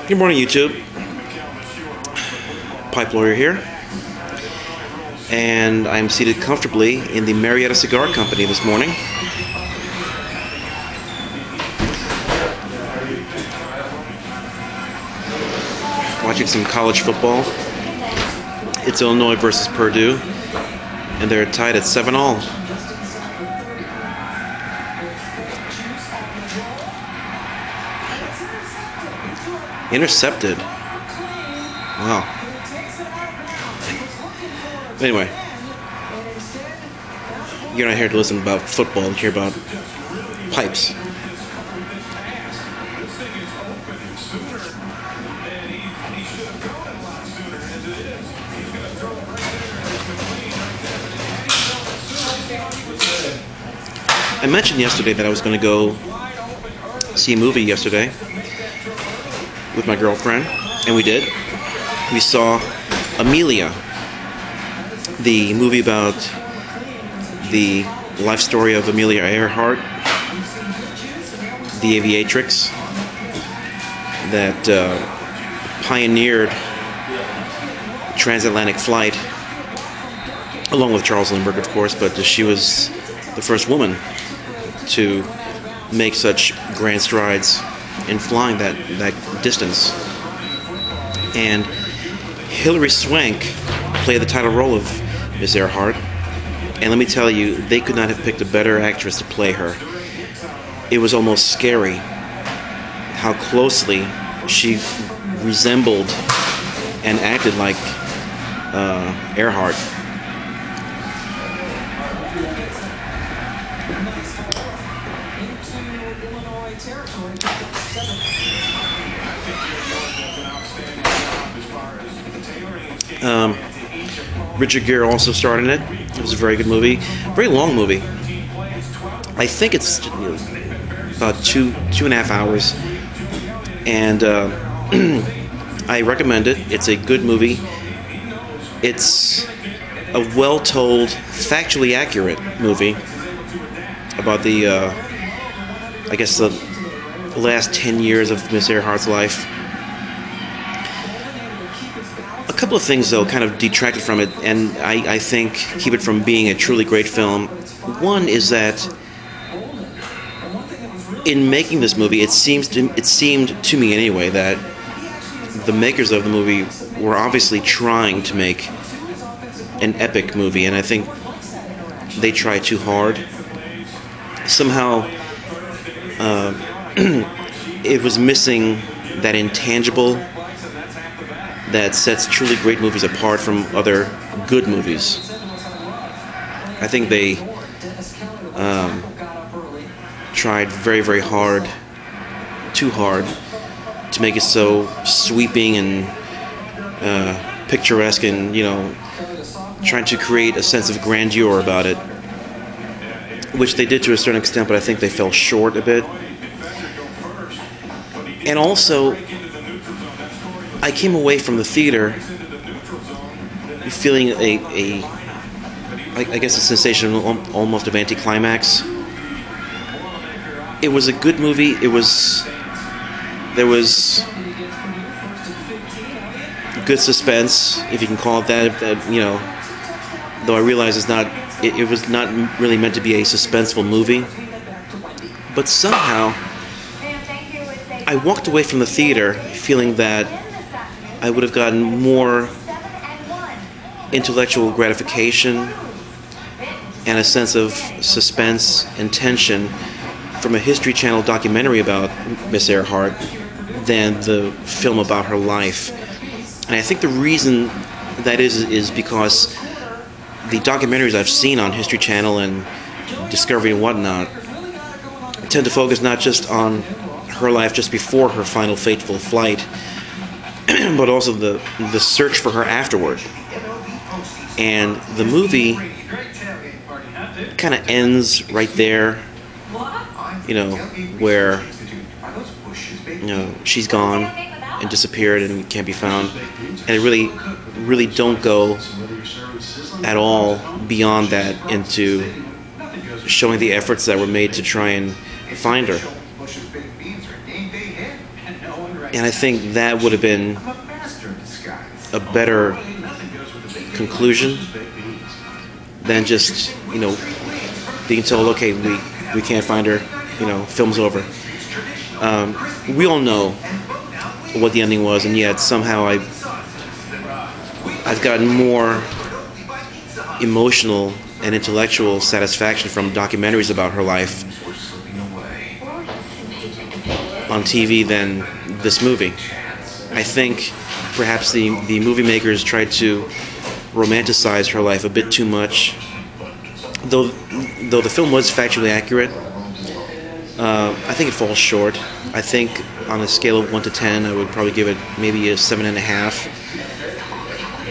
Good morning, YouTube. Pipe Lawyer here, and I'm seated comfortably in the Marietta Cigar Company this morning. Watching some college football. It's Illinois versus Purdue, and they're tied at 7-all. Intercepted. Wow. Anyway, you're not here to listen about football, you're here about pipes. I mentioned yesterday that I was going to go see a movie yesterday with my girlfriend, and we did. We saw Amelia, the movie about the life story of Amelia Earhart, the aviatrix that pioneered transatlantic flight, along with Charles Lindbergh, of course, but she was the first woman to make such grand strides in flying that distance. And Hilary Swank played the title role of Miss Earhart, and let me tell you, they could not have picked a better actress to play her. It was almost scary how closely she resembled and acted like Earhart. Richard Gere also starred in it. It was a very good movie, very long movie. I think it's about two and a half hours, and I recommend it. It's a good movie. It's a well-told, factually accurate movie about the, I guess, the last 10 years of Miss Earhart's life. A couple of things, though, kind of detracted from it, and I think keep it from being a truly great film. One is that in making this movie, it seemed to me anyway that the makers of the movie were obviously trying to make an epic movie, and I think they tried too hard. Somehow, it was missing that intangible that sets truly great movies apart from other good movies. I think they tried very, very hard, too hard, to make it so sweeping and picturesque, and, you know, trying to create a sense of grandeur about it, which they did to a certain extent, but I think they fell short a bit. And also, I came away from the theater feeling I guess a sensation almost of anticlimax. It was a good movie. There was good suspense, if you can call it that. You know, though I realize it was not really meant to be a suspenseful movie. But somehow, I walked away from the theater feeling that I would have gotten more intellectual gratification and a sense of suspense and tension from a History Channel documentary about Miss Earhart than the film about her life. And I think the reason that is because the documentaries I've seen on History Channel and Discovery and whatnot tend to focus not just on her life just before her final fateful flight, but also the search for her afterward. And the movie kind of ends right there, you know, where, you know, she's gone and disappeared and can't be found. And it really don't go at all beyond that into showing the efforts that were made to try and find her. And I think that would have been a better conclusion than just, being told, okay, we can't find her, film's over. We all know what the ending was, and yet somehow I've gotten more emotional and intellectual satisfaction from documentaries about her life on TV than this movie. I think perhaps the movie makers tried to romanticize her life a bit too much. Though the film was factually accurate, I think it falls short. I think on a scale of 1 to 10, I would probably give it maybe a 7.5.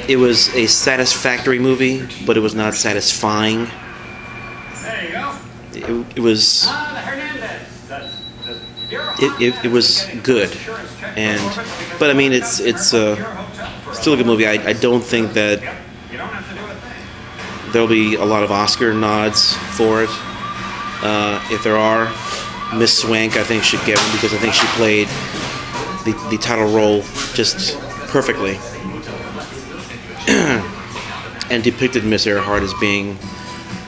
It was a satisfactory movie, but it was not satisfying. There you go. It was it was good, but I mean it's still a good movie. I don't think that there'll be a lot of Oscar nods for it. If there are, Miss Swank I think should get one because I think she played the title role just perfectly and depicted Miss Earhart as being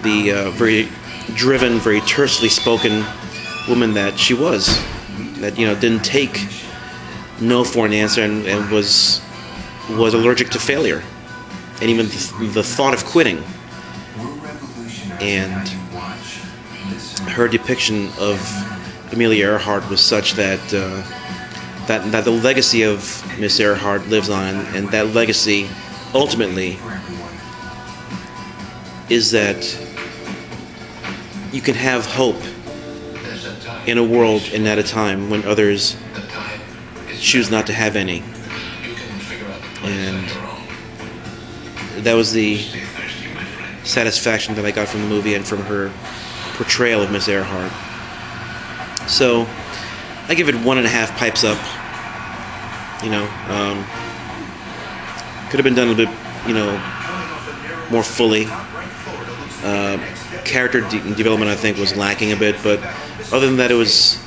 the very driven, very tersely spoken woman that she was. That didn't take no for an answer and was allergic to failure and even the thought of quitting. And her depiction of Amelia Earhart was such that that the legacy of Miss Earhart lives on, and that legacy ultimately is that you can have hope in a world and at a time when others choose not to have any. And that was the satisfaction that I got from the movie and from her portrayal of Miss Earhart. So I give it 1.5 pipes up. Could have been done a bit, more fully. Character development I think was lacking a bit, but other than that, it was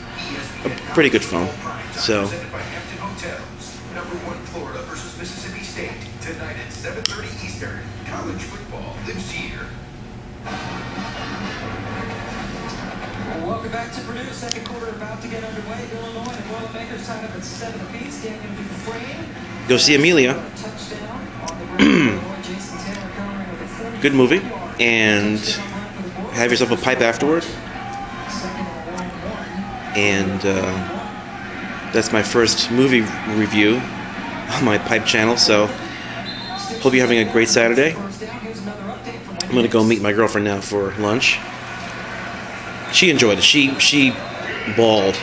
a pretty good film. So. Welcome back to Purdue. Second quarter about to get underway. Illinois and Boilermakers tied up at 7 apiece. Daniel Dufresne. Go see Amelia. Good movie, and have yourself a pipe afterward. And that's my first movie review on my pipe channel. So hope you're having a great Saturday. I'm gonna go meet my girlfriend now for lunch. She enjoyed it. She bawled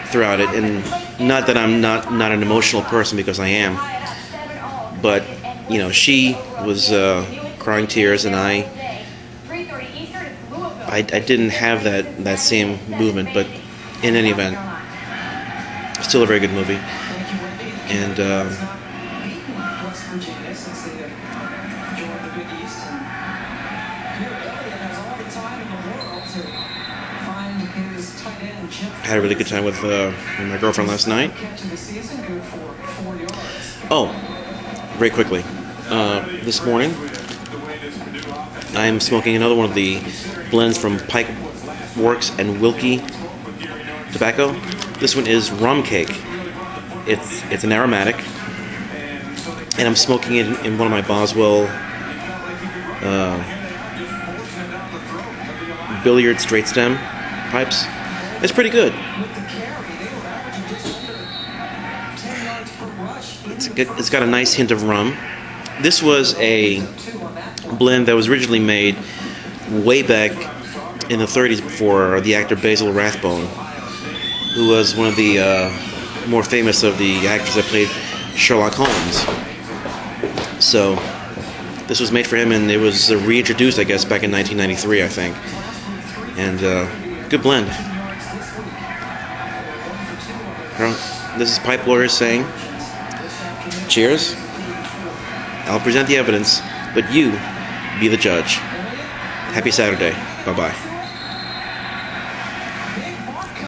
throughout it, and not that I'm not an emotional person, because I am, but she was crying tears, and I didn't have that same movement. But in any event, still a very good movie, and had a really good time with my girlfriend last night. Oh, very quickly, this morning I'm smoking another one of the blends from Pike Works and Wilkie Tobacco. This one is rum cake. It's an aromatic, and I'm smoking it in one of my Boswell billiard straight stem pipes. It's pretty good. It's got a nice hint of rum. This was a blend that was originally made way back in the 30s for the actor Basil Rathbone, who was one of the more famous of the actors that played Sherlock Holmes. So this was made for him, and it was reintroduced, I guess, back in 1993, I think. And good blend. This is Pipe Lawyers saying, cheers. I'll present the evidence, but you be the judge. Happy Saturday. Bye-bye.